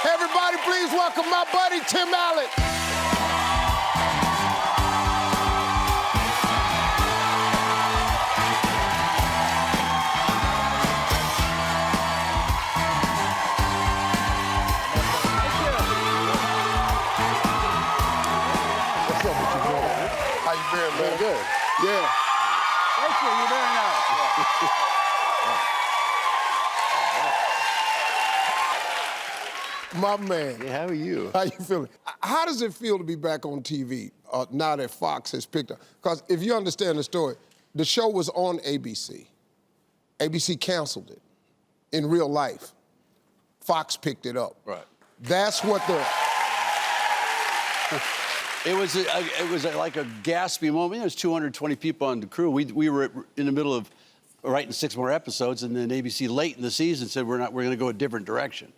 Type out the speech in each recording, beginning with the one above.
Everybody, please welcome my buddy, Tim Allen. What's up with you, bro? How you been, man? Very good. Yeah. Thank you. You're very nice. My man. Hey, how are you? How you feeling? How does it feel to be back on TV now that Fox has picked up? Because if you understand the story, the show was on ABC. ABC canceled it in real life. Fox picked it up. Right. That's what the... It was like a gaspy moment. There was 220 people on the crew. We were in the middle of writing 6 more episodes, and then ABC late in the season said we're going to go a different direction.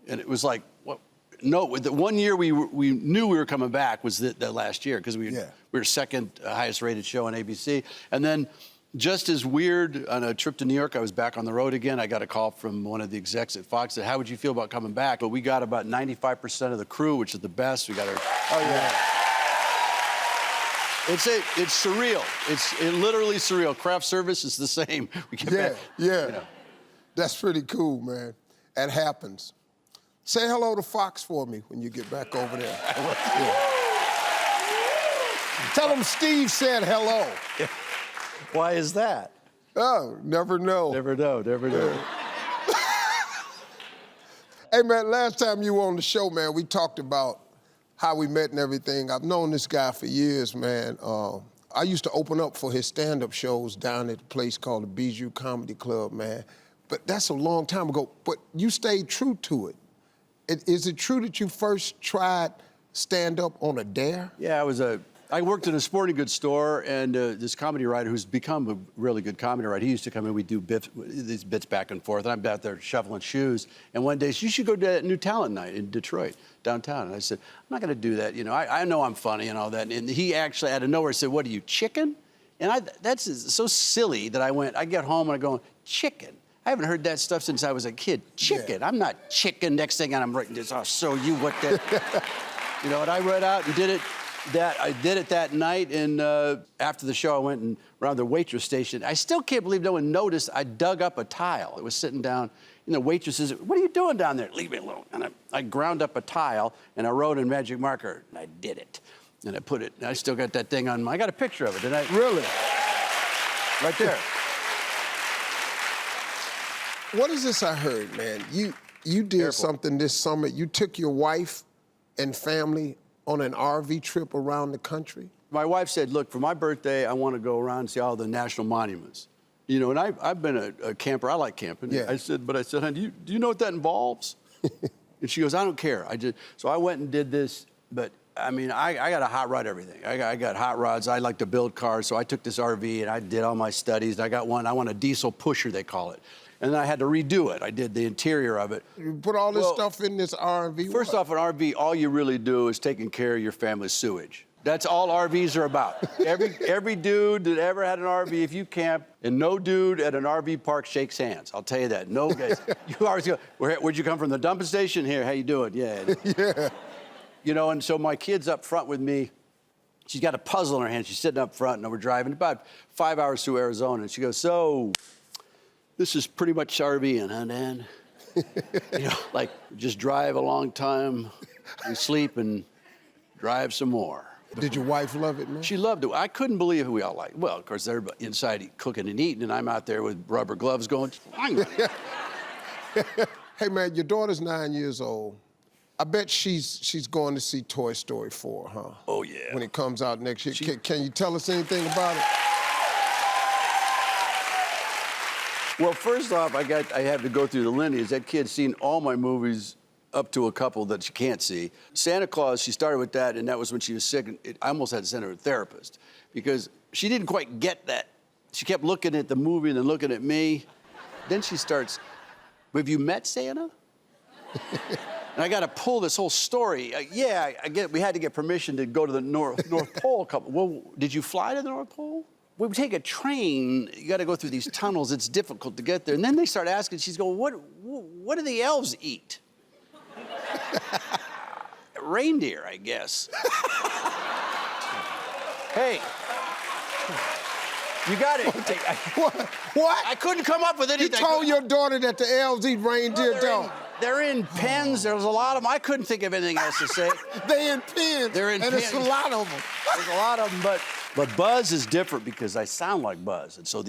And it was like, what? No, the 1 year we knew we were coming back was the last year, because we were second highest rated show on ABC. And then just as weird, on a trip to New York, I was back on the road again. I got a call from one of the execs at Fox, said, how would you feel about coming back? But we got about 95% of the crew, which is the best. We got our... Oh, yeah. It's surreal. It's literally surreal. Craft service is the same. We get back, yeah. You know. That's pretty cool, man. That happens. Say hello to Fox for me when you get back over there. Yeah. Tell him Steve said hello. Yeah. Why is that? Oh, never know. Never know, never know. Hey, man, last time you were on the show, man, we talked about how we met and everything. I've known this guy for years, man. I used to open up for his stand-up shows down at a place called the Bijou Comedy Club, man. But that's a long time ago. But you stayed true to it. Is it true that you first tried stand-up on a dare? Yeah, I worked in a sporting goods store, and this comedy writer who's become a really good comedy writer, he used to come in, we'd do these bits back and forth, and I'm out there shoveling shoes. And one day, you should go to that new talent night in Detroit, downtown. And I said, I'm not gonna do that. You know, I know I'm funny and all that. And he actually, out of nowhere, said, what are you, chicken? And that's so silly that I get home and I go, chicken? I haven't heard that stuff since I was a kid. Chicken, I'm not chicken. Next thing, and I'm writing this, I'll show you what that, you know, and I went out and did it. I did it that night, and after the show, I went and around the waitress station. I still can't believe no one noticed I dug up a tile. It was sitting down, and the waitress says, what are you doing down there? Leave me alone. And I ground up a tile, and I wrote in magic marker, and I did it. And I put it, and I still got that thing on I got a picture of it, and Really? right there. What is this I heard, man? You did something this summer. You took your wife and family on an RV trip around the country? My wife said, look, for my birthday, I want to go around and see all the national monuments. You know, and I've been a camper. I like camping. Yeah. I said, honey, do you know what that involves? And she goes, I don't care. So I went and did this, but I mean, I got to hot rod everything. I got hot rods. I like to build cars, so I took this RV and I did all my studies. I got one. I want a diesel pusher, they call it. And then I had to redo it. I did the interior of it. You put all this stuff in this RV? First off, an RV, all you really do is taking care of your family's sewage. That's all RVs are about. Every dude that ever had an RV, if you camp, and no dude at an RV park shakes hands. I'll tell you that. No guys. You always go, where'd you come from? The dumping station? Here, how you doing? Yeah. Yeah. You know, and so my kid's up front with me. She's got a puzzle in her hand. She's sitting up front, and we're driving about 5 hours through Arizona. And she goes, so, this is pretty much RVing, huh, Dan? You know, like, just drive a long time, we sleep, and drive some more. Did your wife love it, man? She loved it. I couldn't believe who we all liked. Well, of course, everybody inside cooking and eating, and I'm out there with rubber gloves going, Hey, man, your daughter's 9 years old. I bet she's going to see Toy Story 4, huh? Oh, yeah. When it comes out next year. Can you tell us anything about it? Well, first off, I have to go through the lineage. That kid's seen all my movies up to a couple that she can't see. Santa Claus, she started with that, and that was when she was sick. And I almost had to send her to a therapist because she didn't quite get that. She kept looking at the movie and then looking at me. Then she starts, have you met Santa? And I got to pull this whole story. Yeah, we had to get permission to go to the North Pole. Well, did you fly to the North Pole? We would take a train. You got to go through these tunnels. It's difficult to get there. And then they start asking. She's going, what do the elves eat? reindeer, I guess. Hey, you got it. What? I couldn't come up with You anything. told your daughter that the elves eat reindeer dog. They're in pens. There's a lot of them. I couldn't think of anything else to say. They in pens. They're in and pens. it's a lot of them. There's a lot of them, but Buzz is different because I sound like Buzz, and so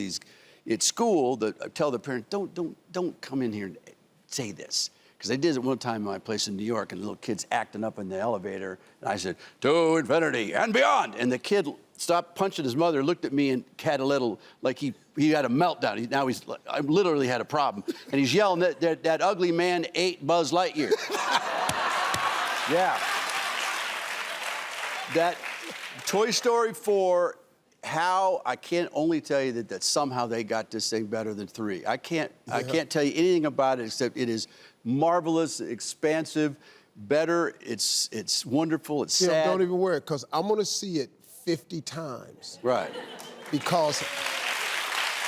at school, I tell the parent, don't come in here and say this, because they did it one time in my place in New York, and the little kid's acting up in the elevator, and I said, to infinity and beyond, and the kid stopped punching his mother, looked at me, and had a little, like he had a meltdown. I literally had a problem, and he's yelling that ugly man ate Buzz Lightyear. Yeah. That Toy Story 4, how I can't only tell you that somehow they got this thing better than 3. I can't tell you anything about it except it is marvelous, expansive, better. It's wonderful. It's sad. Don't even worry, because I'm gonna see it 50 times. Right. Because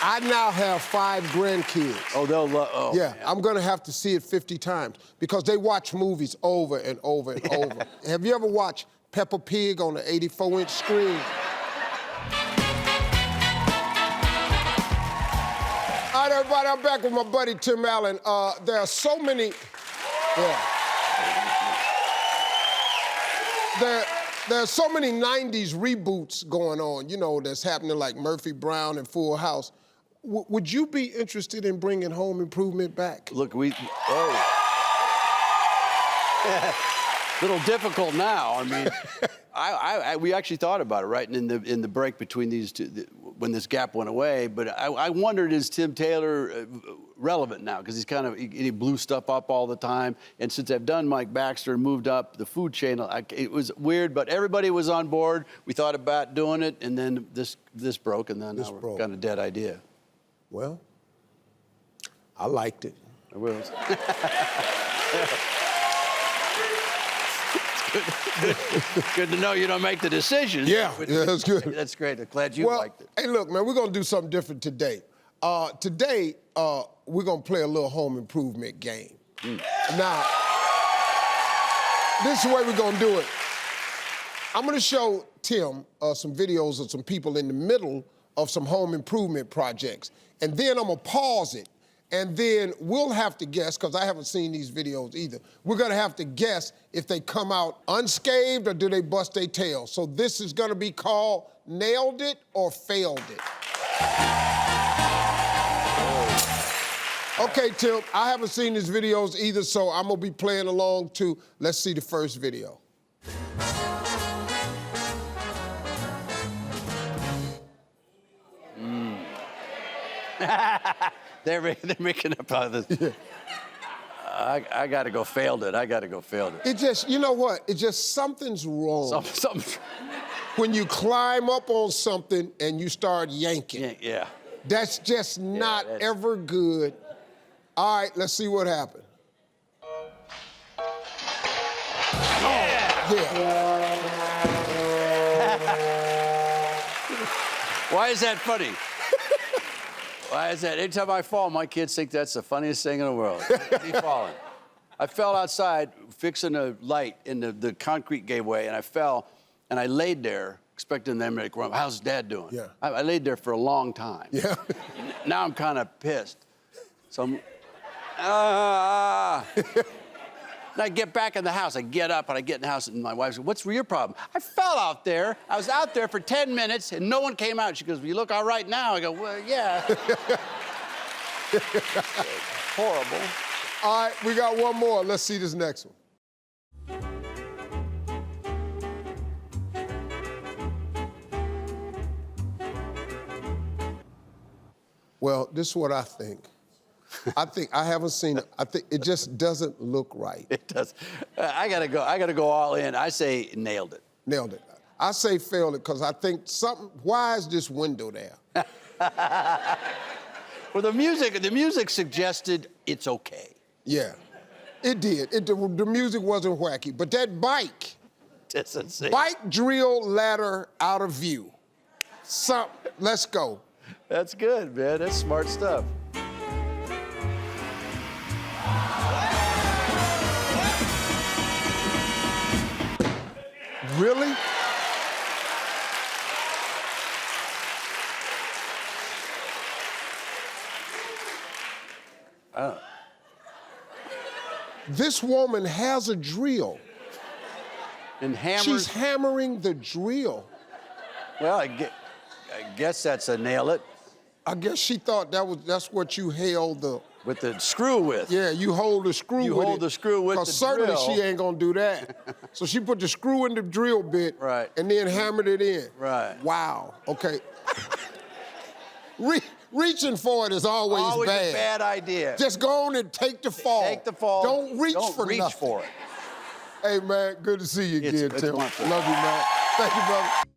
I now have 5 grandkids. Oh, they'll love. Oh, yeah, man. I'm gonna have to see it 50 times because they watch movies over and over and over. Have you ever watched Peppa Pig on the 84-inch screen? All right, everybody, I'm back with my buddy Tim Allen. There are so many. There are so many 90s reboots going on, you know, that's happening, like Murphy Brown and Full House. Would you be interested in bringing Home Improvement back? Look, little difficult now. I mean, we actually thought about it, right? And in the break between these two, when this gap went away. But I wondered, is Tim Taylor relevant now? Because he blew stuff up all the time. And since I've done Mike Baxter and moved up the food chain, it was weird. But everybody was on board. We thought about doing it, and then this broke, and then now we're kind of dead idea. Well, I liked it. I will. Good to know you don't make the decisions. Yeah, that's good. That's great. I'm glad you liked it. Hey, look, man, we're gonna do something different today. Today, we're gonna play a little home improvement game. Now, this is the way we're gonna do it. I'm gonna show Tim some videos of some people in the middle of some home improvement projects. And then I'm gonna pause it. And then we'll have to guess, because I haven't seen these videos either. We're gonna have to guess if they come out unscathed or do they bust their tail. So this is gonna be called Nailed It or Failed It. Okay, Tim, I haven't seen these videos either, so I'm gonna be playing along too. Let's see the first video. They're making up out of this. Yeah. I got to go failed it. I got to go failed it. It just, you know what? It just, something's wrong. Something's when you climb up on something and you start yanking. Yeah. That's just not ever good. All right, let's see what happened. Yeah. Oh, yeah. Why is that funny? Why is that? Every time I fall, my kids think that's the funniest thing in the world. Me falling. I fell outside fixing a light, and the concrete gave way, and I fell, and I laid there expecting them to come. How's Dad doing? Yeah. I laid there for a long time. Yeah. Now I'm kind of pissed. So I'm, and I get back in the house. I get up and I get in the house, and my wife said, "What's your problem?" I fell out there. I was out there for 10 minutes, and no one came out. She goes, "You look all right now." I go, "Well, yeah." Horrible. All right, we got one more. Let's see this next one. Well, this is what I think. I haven't seen it. I think it just doesn't look right. It does. I gotta go all in. I say nailed it. Nailed it. I say failed it because I think why is this window there? Well, the music suggested it's okay. Yeah, it did. The music wasn't wacky, but that bike drill ladder out of view. Let's go. That's good, man. That's smart stuff. Really? This woman has a drill. And hammers. She's hammering the drill. Well, I guess that's a nail it. I guess she thought that's what you held the... With the screw with. Yeah, you hold the screw with it. You hold the screw with the drill. Because certainly she ain't gonna do that. So she put the screw in the drill bit. Right. And then hammered it in. Right. Wow, okay. Reaching for it is always bad. Always a bad idea. Just go on and take the fall. Take the fall. Don't reach for nothing. for it. Hey, man, good to see you again, Tim. wonderful. Love you, man. Thank you, brother.